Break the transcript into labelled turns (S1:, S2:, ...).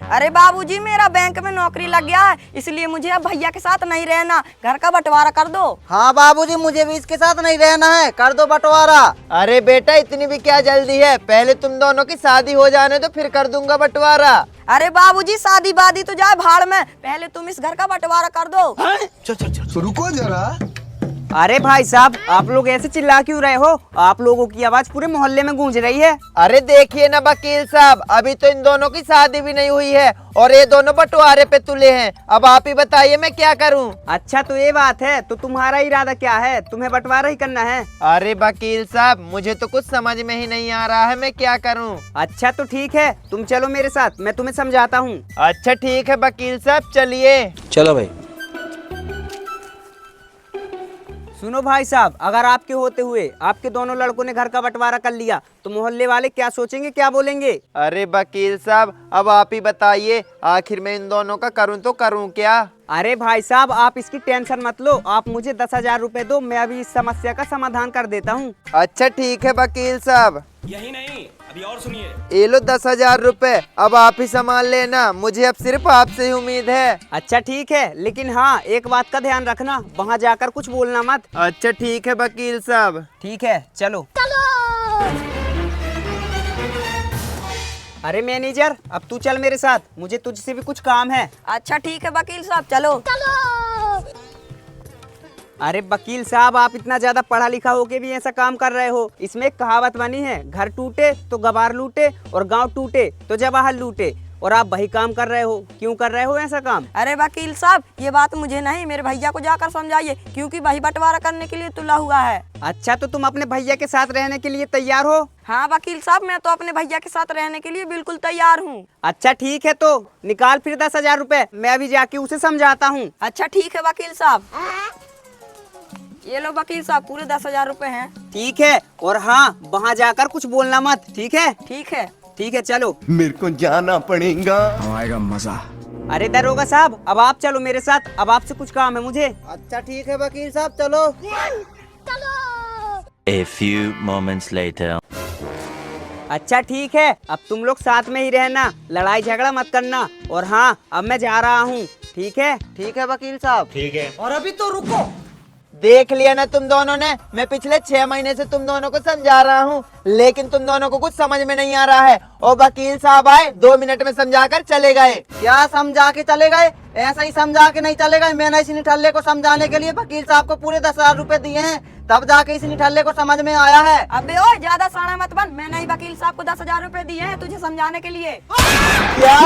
S1: अरे बाबूजी, मेरा बैंक में नौकरी लग गया है, इसलिए मुझे अब भैया के साथ नहीं रहना। घर का बंटवारा कर दो।
S2: हाँ बाबूजी, मुझे भी इसके साथ नहीं रहना है, कर दो बंटवारा।
S3: अरे बेटा, इतनी भी क्या जल्दी है, पहले तुम दोनों की शादी हो जाने तो फिर कर दूंगा बंटवारा।
S1: अरे बाबूजी, शादी वादी तो जाए भाड़ में, पहले तुम इस घर का बंटवारा कर दो।
S4: तो रुको जरा।
S5: अरे भाई साहब, आप लोग ऐसे चिल्ला क्यों रहे हो? आप लोगों की आवाज पूरे मोहल्ले में गूंज रही है।
S3: अरे देखिए ना वकील साहब, अभी तो इन दोनों की शादी भी नहीं हुई है और ये दोनों बंटवारे पे तुले हैं। अब आप ही बताइए मैं क्या करूं?
S5: अच्छा तो ये बात है, तो तुम्हारा इरादा क्या है? तुम्हें बंटवारा ही करना है?
S3: अरे वकील साहब, मुझे तो कुछ समझ में ही नहीं आ रहा है, मैं क्या करूं?
S5: अच्छा तो ठीक है, तुम चलो मेरे साथ, मैं तुम्हें समझाता हूँ।
S3: अच्छा ठीक है वकील साहब, चलिए।
S6: चलो भाई।
S5: सुनो भाई साहब, अगर आपके होते हुए आपके दोनों लड़कों ने घर का बंटवारा कर लिया तो मोहल्ले वाले क्या सोचेंगे, क्या बोलेंगे?
S3: अरे वकील साहब, अब आप ही बताइए, आखिर मैं इन दोनों का करूं तो करूं क्या?
S5: अरे भाई साहब, आप इसकी टेंशन मत लो, आप मुझे 10,000 रुपए दो, मैं अभी इस समस्या का समाधान कर देता हूँ।
S3: अच्छा ठीक है वकील साहब।
S7: यही नहीं, अभी और सुनिए।
S3: ये लो 10,000 रुपए, अब आप ही संभाल लेना, मुझे अब सिर्फ आपसे ही उम्मीद है।
S5: अच्छा ठीक है, लेकिन हाँ एक बात का ध्यान रखना, वहाँ जाकर कुछ बोलना मत।
S3: अच्छा ठीक है वकील साहब।
S5: ठीक है चलो। अरे मैनेजर, अब तू चल मेरे साथ, मुझे तुझसे भी कुछ काम है।
S1: अच्छा ठीक है वकील साहब, चलो।
S5: अरे वकील साहब, आप इतना ज्यादा पढ़ा लिखा होके भी ऐसा काम कर रहे हो। इसमें एक कहावत बनी है, घर टूटे तो गवार लूटे और गांव टूटे तो जवाहर लूटे, और आप वही काम कर रहे हो। क्यों कर रहे हो ऐसा काम?
S1: अरे वकील साहब, ये बात मुझे नहीं, मेरे भैया को जाकर समझाइए, क्योंकि वही बंटवारा करने के लिए तुला हुआ है।
S5: अच्छा तो तुम अपने भैया के साथ रहने के लिए तैयार हो?
S1: हाँ वकील साहब, मैं तो अपने भैया के साथ रहने के लिए बिल्कुल तैयार हूँ।
S5: अच्छा ठीक है, तो निकाल फिर 10,000 रुपए, मैं अभी जाके उसे समझाता हूँ।
S1: अच्छा ठीक है वकील साहब, ये लो वकील साहब, पूरे 10,000 रुपए हैं।
S5: ठीक है, और हाँ वहाँ जाकर कुछ बोलना मत, ठीक है?
S1: ठीक है।
S5: ठीक है चलो।
S4: मेरे को जाना पड़ेगा।
S6: आएगा मजा।
S5: अरे दरोगा साहब, अब आप चलो मेरे साथ, अब आपसे कुछ काम है मुझे।
S2: अच्छा ठीक है वकील साहब, चलो।
S8: A few moments later.
S5: अच्छा ठीक है, अब तुम लोग साथ में ही रहना, लड़ाई झगड़ा मत करना। और हाँ, अब मैं जा रहा हूँ, ठीक है?
S2: ठीक है वकील साहब।
S7: ठीक है।
S2: और अभी तो रुको।
S3: देख लिया ना तुम दोनों ने, मैं पिछले 6 महीने से तुम दोनों को समझा रहा हूँ, लेकिन तुम दोनों को कुछ समझ में नहीं आ रहा है। और वकील साहब आए, 2 मिनट में समझा कर चले गए।
S2: क्या समझा के चले गए? ऐसा ही समझा के नहीं चले गए। मैंने इस निठल्ले को समझाने के लिए वकील साहब को पूरे 10,000 रुपए दिए हैं, तब जाके इस निठल्ले को समझ में आया है।
S1: अबे ओए, ज्यादा साना मत बन, मैंने ही वकील साहब को 10,000 रुपए दिए हैं तुझे समझाने के लिए।
S3: क्या?